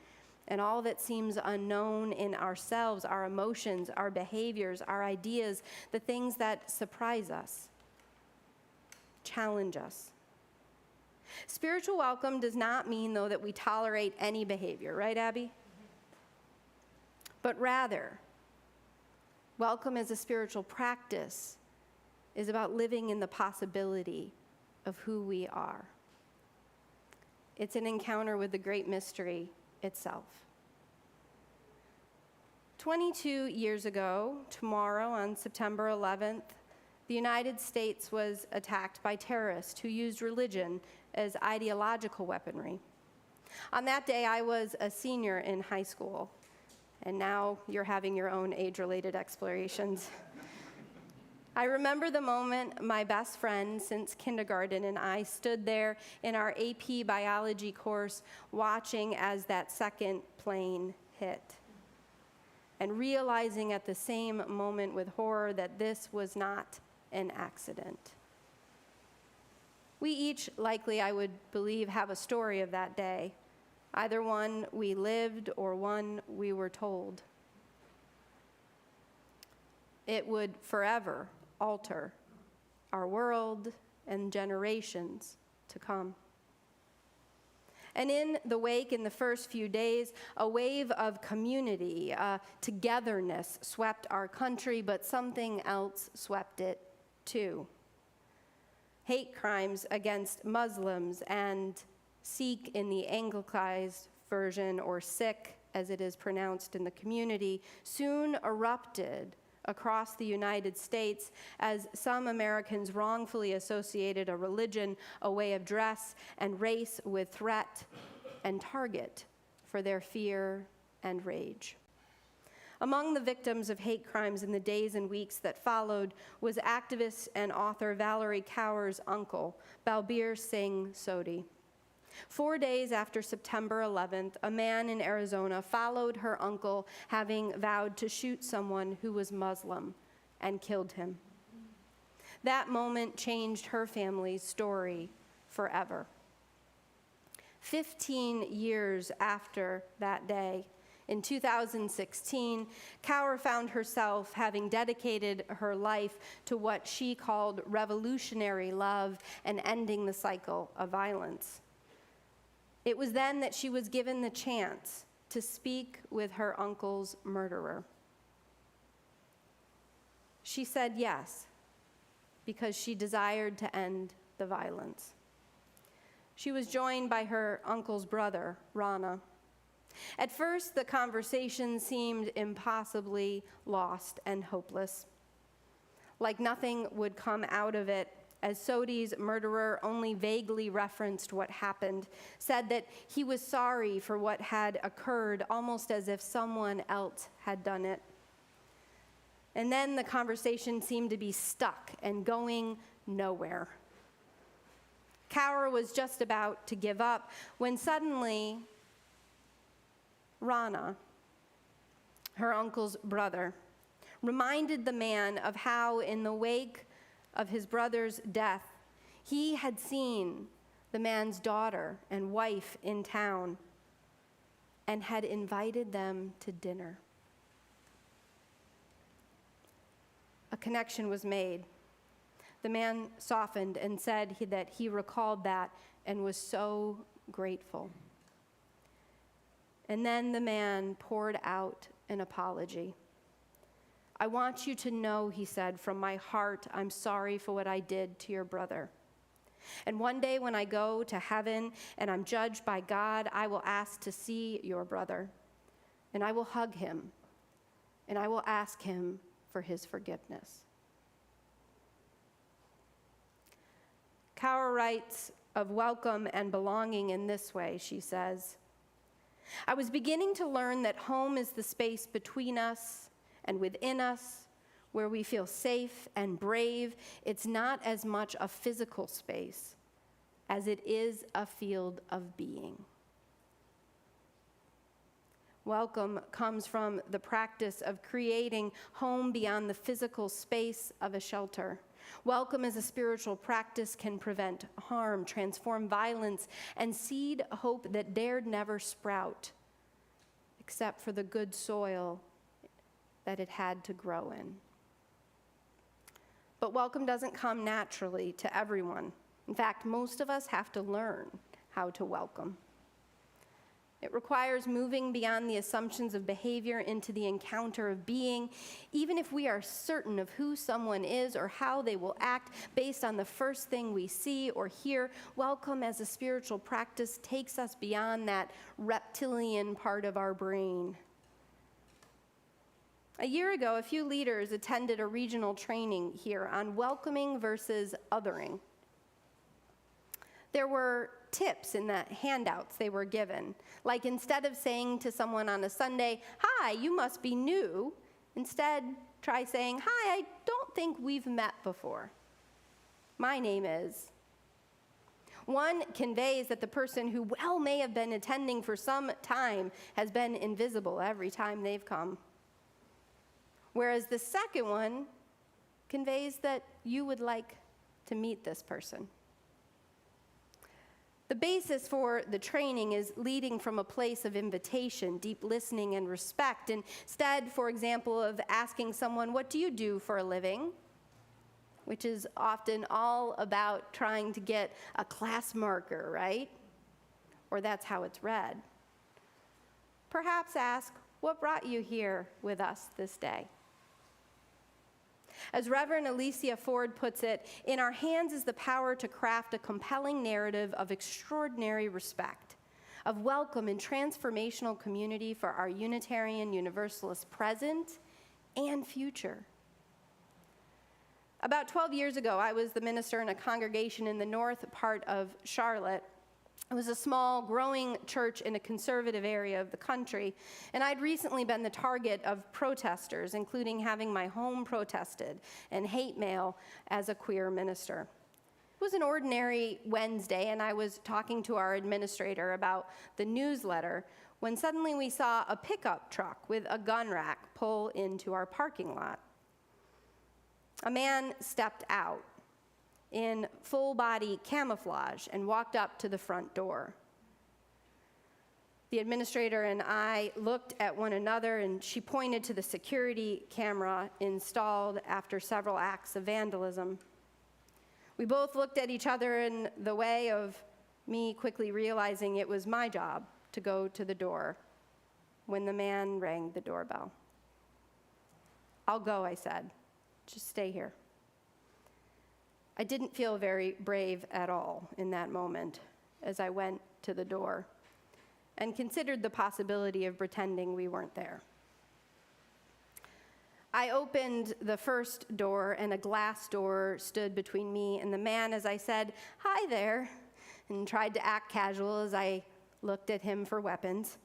S2: and all that seems unknown in ourselves, our emotions, our behaviors, our ideas, the things that surprise us, challenge us. Spiritual welcome does not mean, though, that we tolerate any behavior, right, Abby? But rather, welcome as a spiritual practice is about living in the possibility of who we are. It's an encounter with the great mystery itself. 22 years ago, tomorrow on September 11th, the United States was attacked by terrorists who used religion as ideological weaponry. On that day, I was a senior in high school, and now you're having your own age-related explorations. I remember the moment my best friend since kindergarten and I stood there in our AP biology course watching as that second plane hit, and realizing at the same moment with horror that this was not an accident. We each, likely, I would believe, have a story of that day, either one we lived or one we were told. It would forever alter our world and generations to come. And in the wake, in the first few days, a wave of community, togetherness swept our country, but something else swept it too. hate crimes against Muslims and Sikh in the Anglicized version, or Sikh as it is pronounced in the community, soon erupted across the United States as some Americans wrongfully associated a religion, a way of dress, and race with threat and target for their fear and rage. Among the victims of hate crimes in the days and weeks that followed was activist and author Valerie Kaur's uncle, Balbir Singh Sodhi. 4 days after September 11th, a man in Arizona followed her uncle, having vowed to shoot someone who was Muslim, and killed him. That moment changed her family's story forever. 15 years after that day, in 2016, Kaur found herself having dedicated her life to what she called revolutionary love and ending the cycle of violence. It was then that she was given the chance to speak with her uncle's murderer. She said yes, because she desired to end the violence. She was joined by her uncle's brother, Rana. At first, the conversation seemed impossibly lost and hopeless. Like nothing would come out of it, as Sodhi's murderer only vaguely referenced what happened, said that he was sorry for what had occurred, almost as if someone else had done it. And then the conversation seemed to be stuck and going nowhere. Kaur was just about to give up when suddenly Rana, her uncle's brother, reminded the man of how, in the wake of his brother's death, he had seen the man's daughter and wife in town and had invited them to dinner. A connection was made. The man softened and said that he recalled that and was so grateful. And then the man poured out an apology. "I want you to know," he said, "from my heart, I'm sorry for what I did to your brother. And one day when I go to heaven and I'm judged by God, I will ask to see your brother, and I will hug him, and I will ask him for his forgiveness." Kaur writes of welcome and belonging in this way. She says, "I was beginning to learn that home is the space between us and within us, where we feel safe and brave. It's not as much a physical space as it is a field of being." Welcome comes from the practice of creating home beyond the physical space of a shelter. Welcome as a spiritual practice can prevent harm, transform violence, and seed hope that dared never sprout, except for the good soil that it had to grow in. But welcome doesn't come naturally to everyone. In fact, most of us have to learn how to welcome. It requires moving beyond the assumptions of behavior into the encounter of being, even if we are certain of who someone is or how they will act based on the first thing we see or hear. Welcome as a spiritual practice takes us beyond that reptilian part of our brain. A year ago, a few leaders attended a regional training here on welcoming versus othering. There were tips in the handouts they were given, like instead of saying to someone on a Sunday, "Hi, you must be new," instead try saying, "Hi, I don't think we've met before. My name is." One conveys that the person who may have been attending for some time has been invisible every time they've come. Whereas the second one conveys that you would like to meet this person. The basis for the training is leading from a place of invitation, deep listening, and respect. Instead, for example, of asking someone, "What do you do for a living?" which is often all about trying to get a class marker, right? Or that's how it's read. Perhaps ask, "What brought you here with us this day?" As Reverend Alicia Ford puts it, in our hands is the power to craft a compelling narrative of extraordinary respect, of welcome and transformational community for our Unitarian Universalist present and future. About 12 years ago, I was the minister in a congregation in the north part of Charlotte. It was a small, growing church in a conservative area of the country, and I'd recently been the target of protesters, including having my home protested and hate mail as a queer minister. It was an ordinary Wednesday, and I was talking to our administrator about the newsletter when suddenly we saw a pickup truck with a gun rack pull into our parking lot. A man stepped out in full-body camouflage and walked up to the front door. The administrator and I looked at one another, and she pointed to the security camera installed after several acts of vandalism. We both looked at each other in the way of me quickly realizing it was my job to go to the door when the man rang the doorbell. "I'll go," I said. "Just stay here." I didn't feel very brave at all in that moment as I went to the door and considered the possibility of pretending we weren't there. I opened the first door, and a glass door stood between me and the man as I said, "Hi there," and tried to act casual as I looked at him for weapons.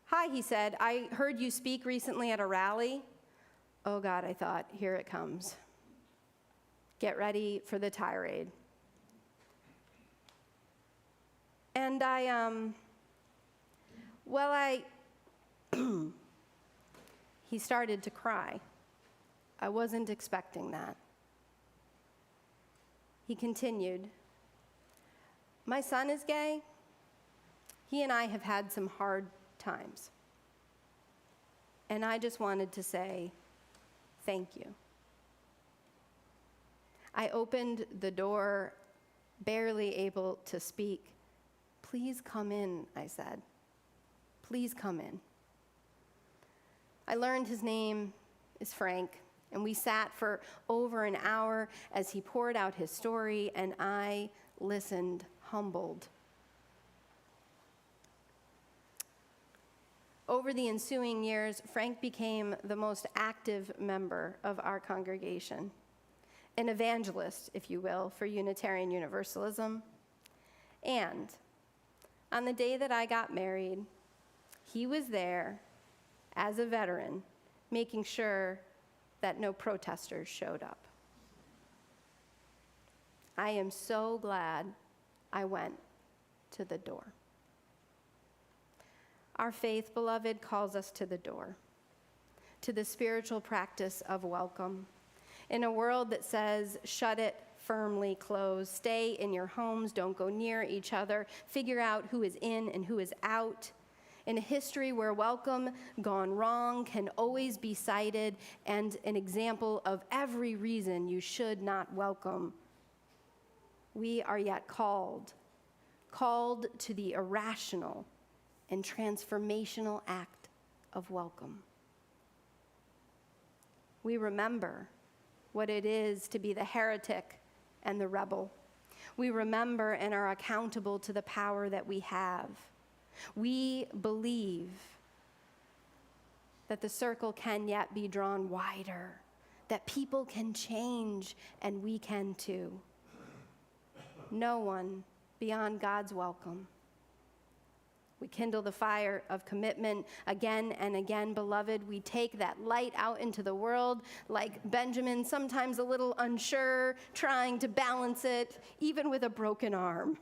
S2: "Hi," he said, "I heard you speak recently at a rally." Oh God, I thought, here it comes. Get ready for the tirade. And he started to cry. I wasn't expecting that. He continued, "My son is gay. He and I have had some hard times. And I just wanted to say, thank you." I opened the door, barely able to speak. "Please come in," I said. "Please come in." I learned his name is Frank, and we sat for over an hour as he poured out his story, and I listened, humbled. Over the ensuing years, Frank became the most active member of our congregation, an evangelist, if you will, for Unitarian Universalism. And on the day that I got married, he was there as a veteran, making sure that no protesters showed up. I am so glad I went to the door. Our faith, beloved, calls us to the door, to the spiritual practice of welcome. In a world that says, shut it firmly closed, stay in your homes, don't go near each other, figure out who is in and who is out. In a history where welcome gone wrong can always be cited and an example of every reason you should not welcome, we are yet called to the irrational and transformational act of welcome. We remember what it is to be the heretic and the rebel. We remember and are accountable to the power that we have. We believe that the circle can yet be drawn wider, that people can change, and we can too. No one beyond God's welcome. We kindle the fire of commitment again and again, beloved. We take that light out into the world like Benjamin, sometimes a little unsure, trying to balance it, even with a broken arm.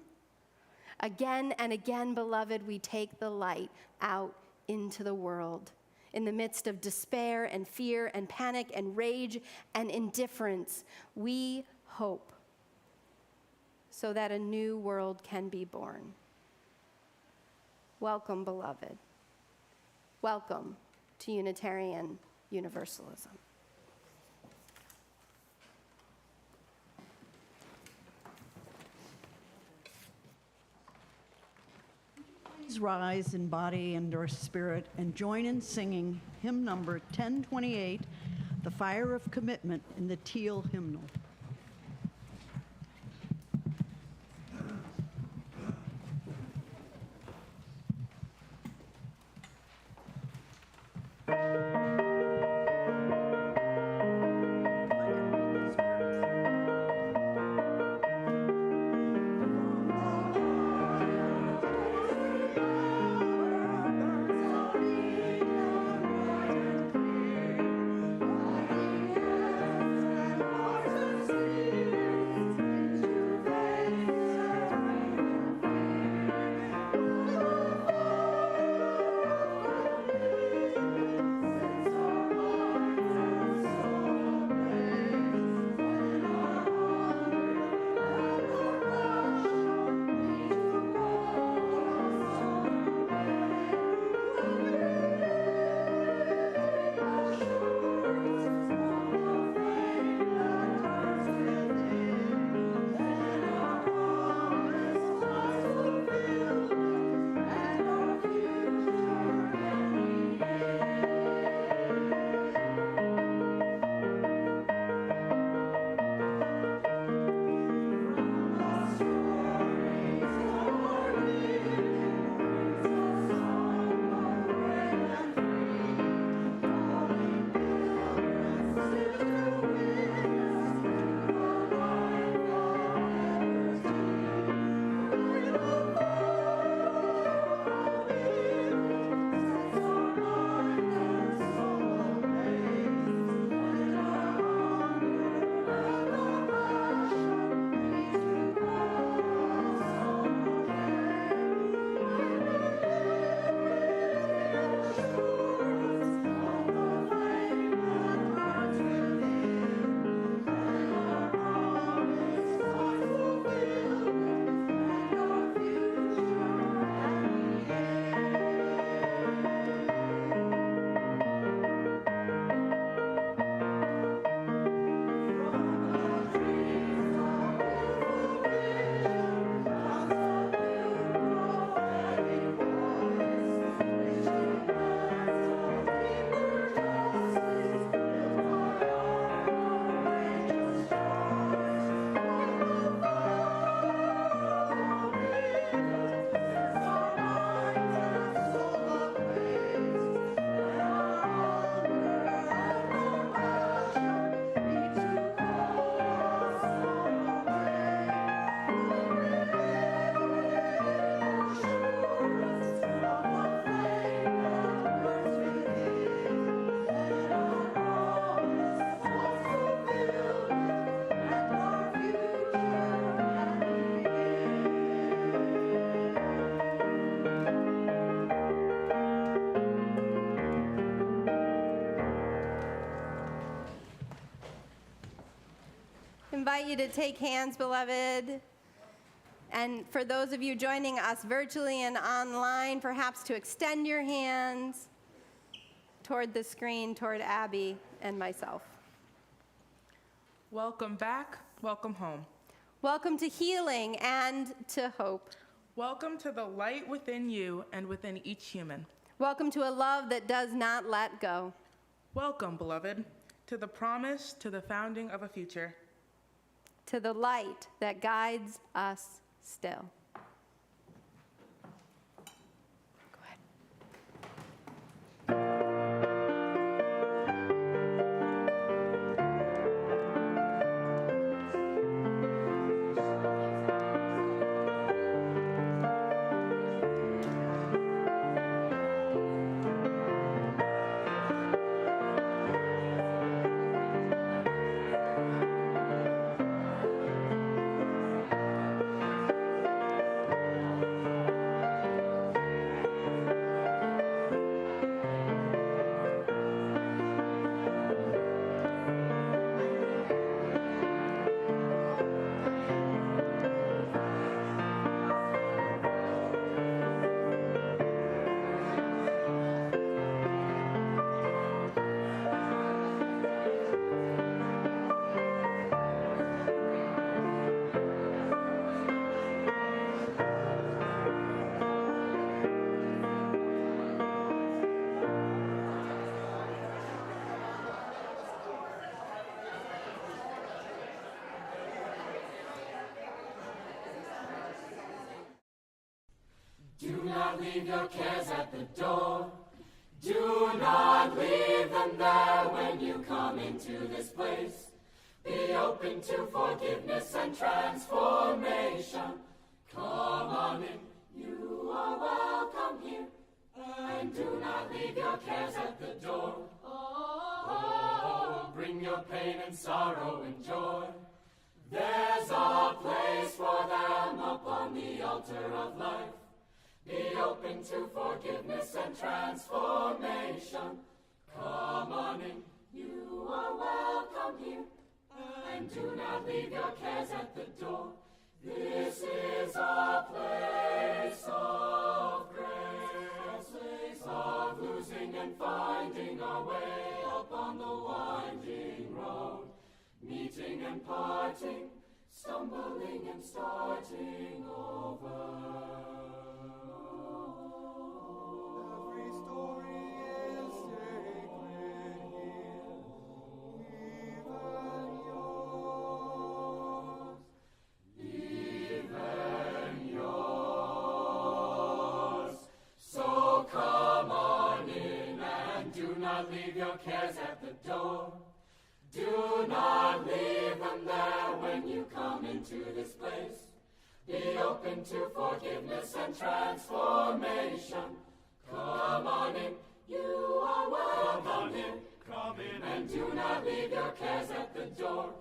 S2: Again and again, beloved, we take the light out into the world. In the midst of despair and fear and panic and rage and indifference, we hope so that a new world can be born. Welcome, beloved. Welcome to Unitarian Universalism.
S12: Please rise in body and or spirit and join in singing hymn number 1028, the fire of commitment in the Teal hymnal.
S2: Invite you to take hands, beloved. And for those of you joining us virtually and online, perhaps to extend your hands toward the screen, toward Abby and myself.
S3: Welcome back. Welcome home.
S2: Welcome to healing and to hope.
S3: Welcome to the light within you and within each human.
S2: Welcome to a love that does not let go.
S3: Welcome, beloved, to the promise, to the founding of a future.
S2: To the light that guides us still. Go ahead.
S1: leave your cares at the door. Do not leave them there when you come into this place. Be open to forgiveness and transformation. Come on in, you are welcome here. And do not leave your cares at the door. Oh, bring your pain and sorrow and joy. There's a place for them upon the altar of life. Be open to forgiveness and transformation. Come on in, you are welcome here. And do not leave your cares at the door. This is a place of grace, a place of losing and finding our way upon the winding road, meeting and parting, stumbling and starting over. Every story is sacred here, even yours. Even yours. So come on in and do not leave your cares at the door. Do not leave them there when you come into this place. Be open to forgiveness and transformation. Come on in, you are welcome in. Come in and do not leave your cares at the door.